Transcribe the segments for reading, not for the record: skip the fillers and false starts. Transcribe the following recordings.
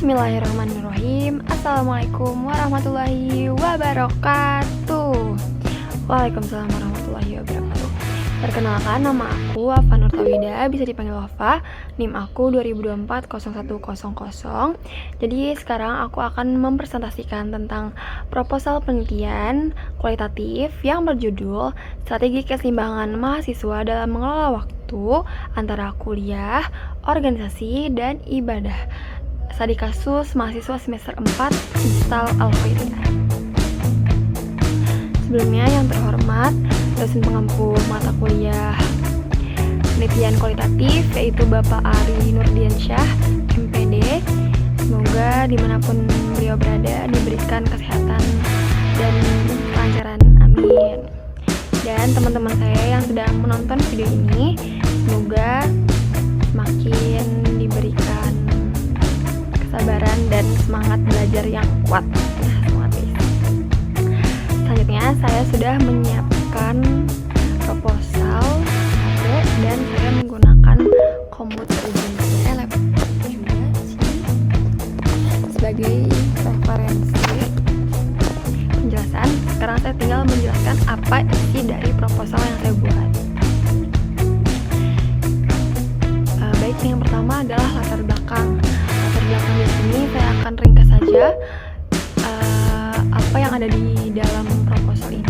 Bismillahirrahmanirrahim. Assalamualaikum warahmatullahi wabarakatuh. Waalaikumsalam warahmatullahi wabarakatuh. Perkenalkan, nama aku Wafa Nur Tauhida, bisa dipanggil Wafa. NIM aku 2024-0100. Jadi sekarang aku akan mempresentasikan tentang proposal penelitian kualitatif yang berjudul Strategi Keseimbangan Mahasiswa dalam Mengelola Waktu Antara Kuliah, Organisasi, dan Ibadah. Studi kasus mahasiswa semester 4 Instal Al-Khairiyah. Sebelumnya yang terhormat dosen pengampu mata kuliah penelitian kualitatif yaitu Bapak Ari Nurdiansyah, MPD. Semoga dimanapun beliau berada diberikan kesehatan dan kelancaran, amin. Dan teman-teman saya yang sedang menonton video ini, semoga semakin diberikan kesabaran dan semangat belajar yang kuat. Selanjutnya saya sudah menyiapkan proposal dan saya menggunakan komputer lab juga sebagai referensi penjelasan. Sekarang saya tinggal menjelaskan apa isi dari proposal yang saya buat. Baik, yang pertama adalah latar belakang. Latar belakang di sini saya akan ringkas saja apa yang ada di dalam proposal ini.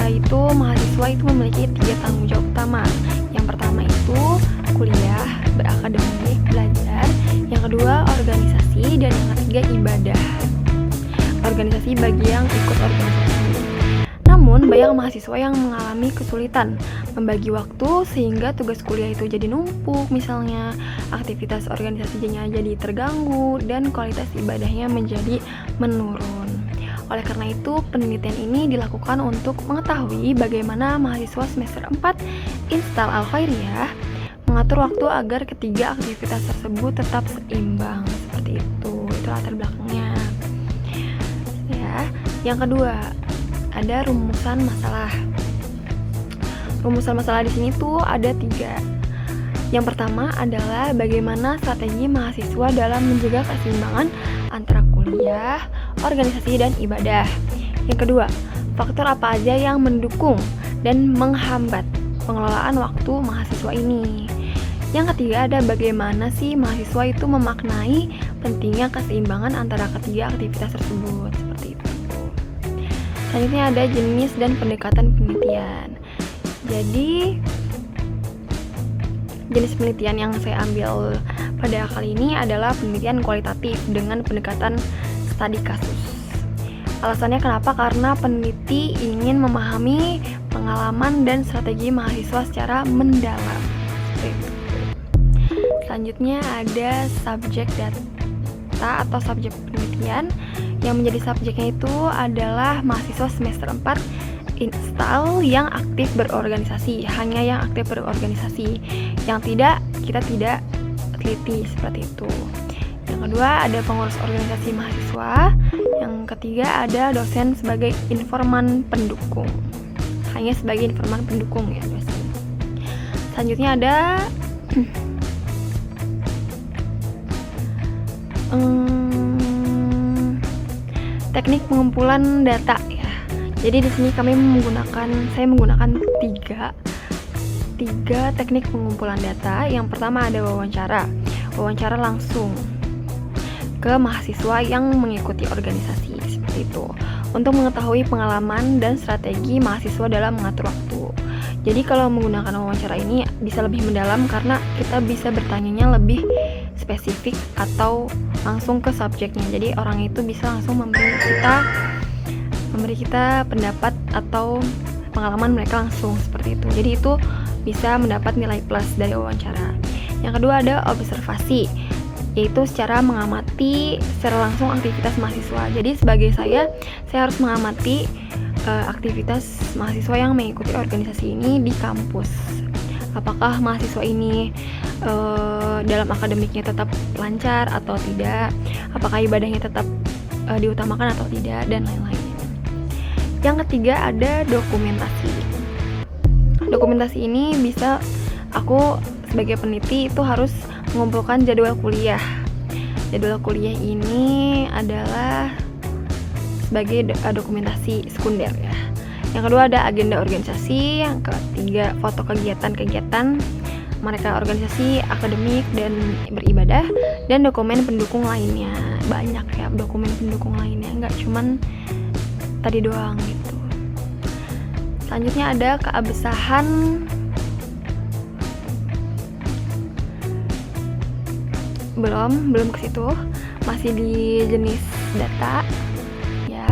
Yaitu mahasiswa itu memiliki 3 tanggung jawab utama. Yang pertama itu kuliah, berakademik, belajar. Yang kedua organisasi, dan yang ketiga ibadah. Organisasi bagi yang ikut organisasi. Namun banyak mahasiswa yang mengalami kesulitan membagi waktu sehingga tugas kuliah itu jadi numpuk, misalnya aktivitas organisasinya jadi terganggu dan kualitas ibadahnya menjadi menurun. Oleh karena itu, penelitian ini dilakukan untuk mengetahui bagaimana mahasiswa semester 4 Instal Al-Khairiyah mengatur waktu agar ketiga aktivitas tersebut tetap seimbang. Seperti itu latar belakangnya. Ya, yang kedua, ada rumusan masalah. Rumusan masalah di sini tuh ada 3. Yang pertama adalah bagaimana strategi mahasiswa dalam menjaga keseimbangan antara kuliah, organisasi, dan ibadah. Yang kedua, faktor apa aja yang mendukung dan menghambat pengelolaan waktu mahasiswa ini. Yang ketiga ada bagaimana sih mahasiswa itu memaknai pentingnya keseimbangan antara ketiga aktivitas tersebut. Seperti itu. Selanjutnya ada jenis dan pendekatan penelitian. Jadi jenis penelitian yang saya ambil pada kali ini adalah penelitian kualitatif dengan pendekatan studi kasus. Alasannya kenapa? Karena peneliti ingin memahami pengalaman dan strategi mahasiswa secara mendalam. Selanjutnya ada subjek data atau subjek penelitian. Yang menjadi subjeknya itu adalah mahasiswa semester 4 Instal yang aktif berorganisasi, hanya yang aktif berorganisasi. Yang tidak, kita tidak teliti seperti itu. Yang kedua ada pengurus organisasi mahasiswa. Yang ketiga ada dosen sebagai informan pendukung, hanya sebagai informan pendukung ya dosen. Selanjutnya ada teknik pengumpulan data ya. Jadi di sini saya menggunakan tiga teknik pengumpulan data. Yang pertama ada wawancara langsung ke mahasiswa yang mengikuti organisasi seperti itu, untuk mengetahui pengalaman dan strategi mahasiswa dalam mengatur waktu. Jadi kalau menggunakan wawancara ini bisa lebih mendalam karena kita bisa bertanyanya lebih spesifik atau langsung ke subjeknya. Jadi orang itu bisa langsung memberi kita pendapat atau pengalaman mereka langsung seperti itu. Jadi itu bisa mendapat nilai plus dari wawancara. Yang kedua ada observasi, yaitu secara mengamati secara langsung aktivitas mahasiswa. Jadi sebagai saya harus mengamati aktivitas mahasiswa yang mengikuti organisasi ini di kampus. Apakah mahasiswa ini dalam akademiknya tetap lancar atau tidak, apakah ibadahnya tetap diutamakan atau tidak, dan lain-lain. Yang ketiga ada dokumentasi. Dokumentasi ini bisa aku sebagai peneliti itu harus mengumpulkan jadwal kuliah jadwal kuliah ini adalah sebagai dokumentasi sekunder ya. Yang kedua ada agenda organisasi, yang ketiga foto kegiatan-kegiatan mereka organisasi, akademik, dan beribadah, dan dokumen pendukung lainnya. Banyak ya dokumen pendukung lainnya, nggak cuman tadi doang gitu. Selanjutnya ada keabsahan. Belum ke situ, masih di jenis data ya.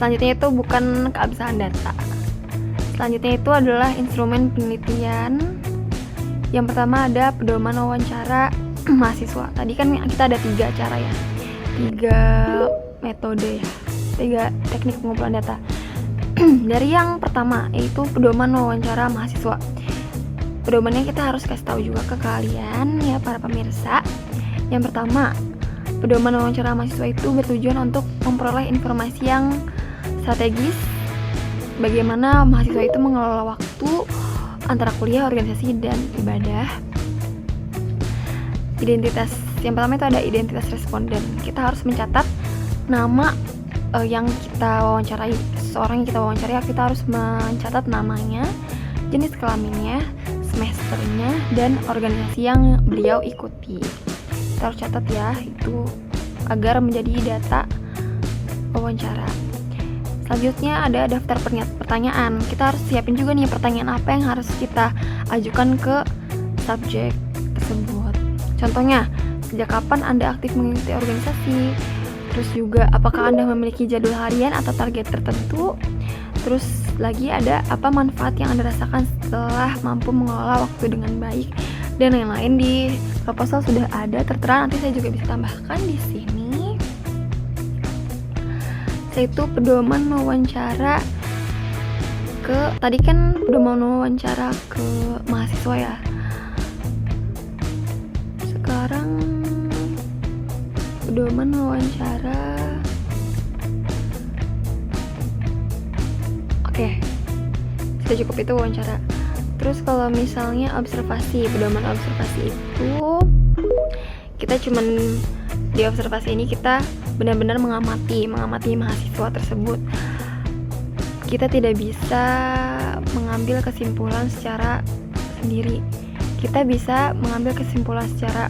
Selanjutnya itu bukan keabsahan data. Selanjutnya itu adalah instrumen penelitian. Yang pertama ada pedoman wawancara mahasiswa. Tadi kan kita ada 3 cara ya, 3 metode ya, 3 teknik pengumpulan data. Dari yang pertama yaitu pedoman wawancara mahasiswa. Pedomannya kita harus kasih tahu juga ke kalian ya para pemirsa. Yang pertama, pedoman wawancara mahasiswa itu bertujuan untuk memperoleh informasi yang strategis, bagaimana mahasiswa itu mengelola waktu antara kuliah, organisasi, dan ibadah. Identitas yang pertama itu ada identitas responden. Kita harus mencatat nama yang kita wawancarai, seseorang yang kita wawancarai. Kita harus mencatat namanya, jenis kelaminnya, semesternya, dan organisasi yang beliau ikuti. Kita harus catat ya, itu agar menjadi data wawancara. Selanjutnya ada daftar pertanyaan. Kita harus siapin juga nih pertanyaan apa yang harus kita ajukan ke subjek tersebut. Contohnya, sejak kapan Anda aktif mengikuti organisasi? Terus juga, apakah Anda memiliki jadwal harian atau target tertentu? Terus lagi ada apa manfaat yang Anda rasakan setelah mampu mengelola waktu dengan baik? Dan lain-lain di proposal sudah ada tertera. Nanti saya juga bisa tambahkan di sini. Yaitu pedoman wawancara ke, tadi kan pedoman wawancara ke mahasiswa ya. Sekarang pedoman wawancara. Oke, sudah cukup itu wawancara. Terus kalau misalnya observasi, pedoman observasi itu kita cuman di observasi ini kita benar-benar mengamati mahasiswa tersebut. Kita tidak bisa mengambil kesimpulan secara sendiri. Kita bisa mengambil kesimpulan secara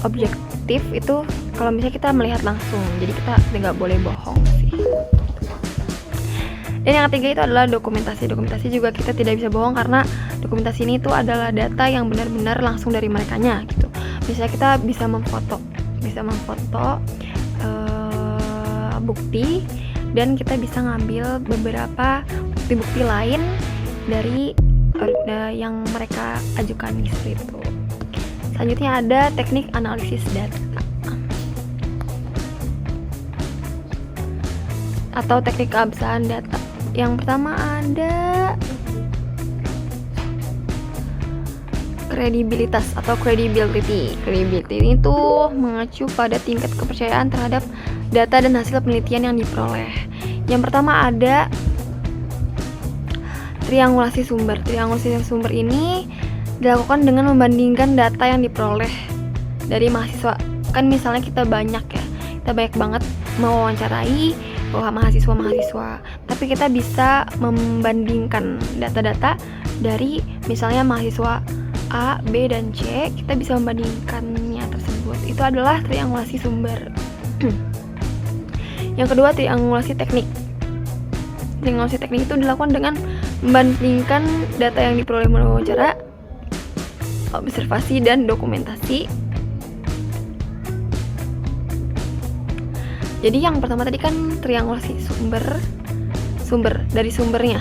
objektif itu kalau misalnya kita melihat langsung. Jadi kita nggak boleh bohong sih. Dan yang ketiga itu adalah dokumentasi. Dokumentasi juga kita tidak bisa bohong karena dokumentasi ini itu adalah data yang benar-benar langsung dari merekanya gitu. Misalnya kita bisa memfoto bukti, dan kita bisa ngambil beberapa bukti-bukti lain dari yang mereka ajukan seperti itu. Selanjutnya ada teknik analisis data atau teknik keabsahan data. Yang pertama ada kredibilitas atau credibility. Credibility ini tuh mengacu pada tingkat kepercayaan terhadap data dan hasil penelitian yang diperoleh. Yang pertama ada triangulasi sumber. Triangulasi sumber ini dilakukan dengan membandingkan data yang diperoleh dari mahasiswa. Kan misalnya kita banyak banget mewawancarai mahasiswa, tapi kita bisa membandingkan data-data dari misalnya mahasiswa A, B, dan C. Kita bisa membandingkannya tersebut. Itu adalah triangulasi sumber. Yang kedua, triangulasi teknik. Triangulasi teknik itu dilakukan dengan membandingkan data yang diperoleh melalui wawancara, observasi, dan dokumentasi. Jadi yang pertama tadi kan triangulasi sumber dari sumbernya.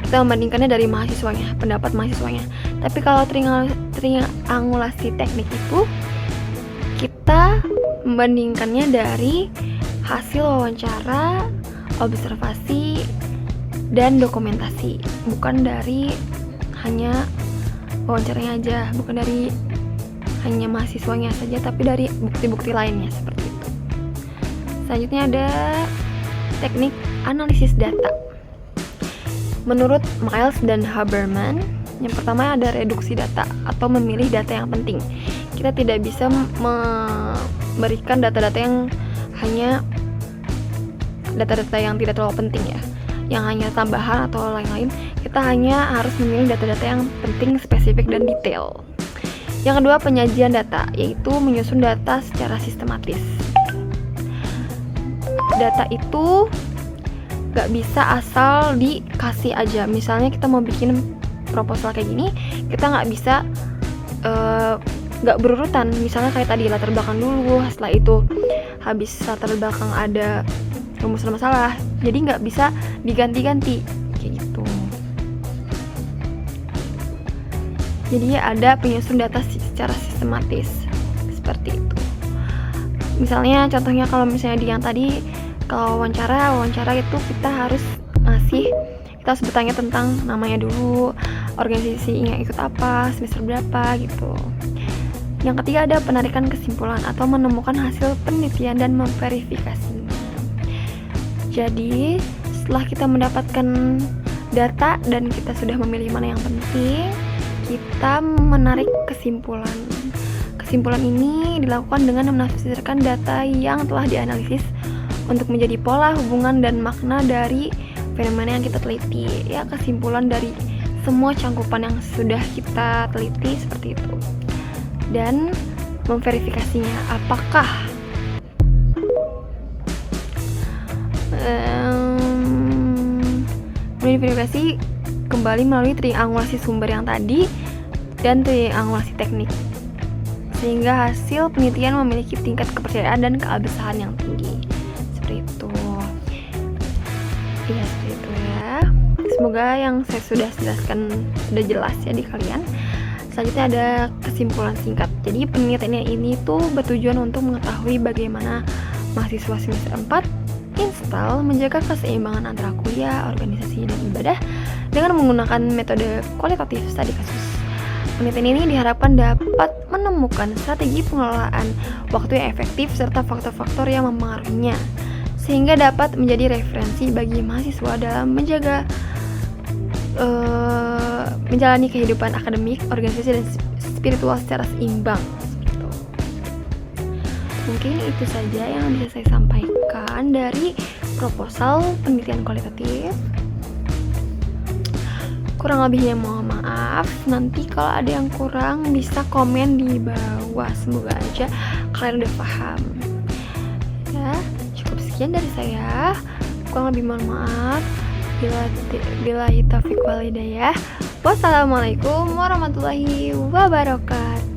Kita membandingkannya dari mahasiswanya, pendapat mahasiswanya. Tapi kalau triangulasi teknik itu kita membandingkannya dari hasil wawancara, observasi, dan dokumentasi, bukan dari hanya wawancaranya aja, bukan dari hanya mahasiswanya saja, tapi dari bukti-bukti lainnya seperti itu. Selanjutnya ada teknik analisis data. Menurut Miles dan Haberman, yang pertama ada reduksi data atau memilih data yang penting. Kita tidak bisa memberikan data-data yang hanya data-data yang tidak terlalu penting ya, yang hanya tambahan atau lain-lain. Kita hanya harus memilih data-data yang penting, spesifik, dan detail. Yang kedua, penyajian data, yaitu menyusun data secara sistematis. Data itu gak bisa asal dikasih aja. Misalnya kita mau bikin proposal kayak gini, kita gak bisa gak berurutan. Misalnya kayak tadi, latar belakang dulu, setelah itu habis latar belakang ada rumusan masalah, jadi gak bisa diganti-ganti kayak gitu. Jadi ada penyusun data secara sistematis seperti itu. Misalnya contohnya kalau misalnya di yang tadi, kalau wawancara itu kita harus bertanya tentang namanya dulu, organisasinya ikut apa, semester berapa gitu. Yang ketiga ada penarikan kesimpulan atau menemukan hasil penelitian dan memverifikasinya. Jadi setelah kita mendapatkan data dan kita sudah memilih mana yang penting, kita menarik kesimpulan. Kesimpulan ini dilakukan dengan menafsirkan data yang telah dianalisis untuk menjadi pola, hubungan, dan makna dari fenomena yang kita teliti. Ya, kesimpulan dari semua cangkupan yang sudah kita teliti seperti itu. Dan memverifikasinya, apakah verifikasi kembali melalui triangulasi sumber yang tadi dan triangulasi teknik, sehingga hasil penelitian memiliki tingkat kepercayaan dan keabsahan yang tinggi. Seperti itu. Iya, seperti itu ya. Semoga yang saya sudah jelaskan sudah jelas ya di kalian. Selanjutnya ada kesimpulan singkat. Jadi penelitian ini tuh bertujuan untuk mengetahui bagaimana mahasiswa semester 4 install menjaga keseimbangan antara kuliah, organisasi, dan ibadah dengan menggunakan metode kualitatif studi kasus. Penelitian ini diharapkan dapat menemukan strategi pengelolaan waktu yang efektif serta faktor-faktor yang mempengaruhinya, sehingga dapat menjadi referensi bagi mahasiswa dalam menjalani kehidupan akademik, organisasi, dan spiritual secara seimbang. Mungkin itu saja yang bisa saya sampaikan dari proposal penelitian kualitatif. Kurang lebihnya mohon maaf. Nanti kalau ada yang kurang bisa komen di bawah. Semoga aja kalian udah paham. Ya, cukup sekian dari saya. Kurang lebih mohon maaf. Billahi taufiq wal hidayah. Wassalamualaikum warahmatullahi wabarakatuh.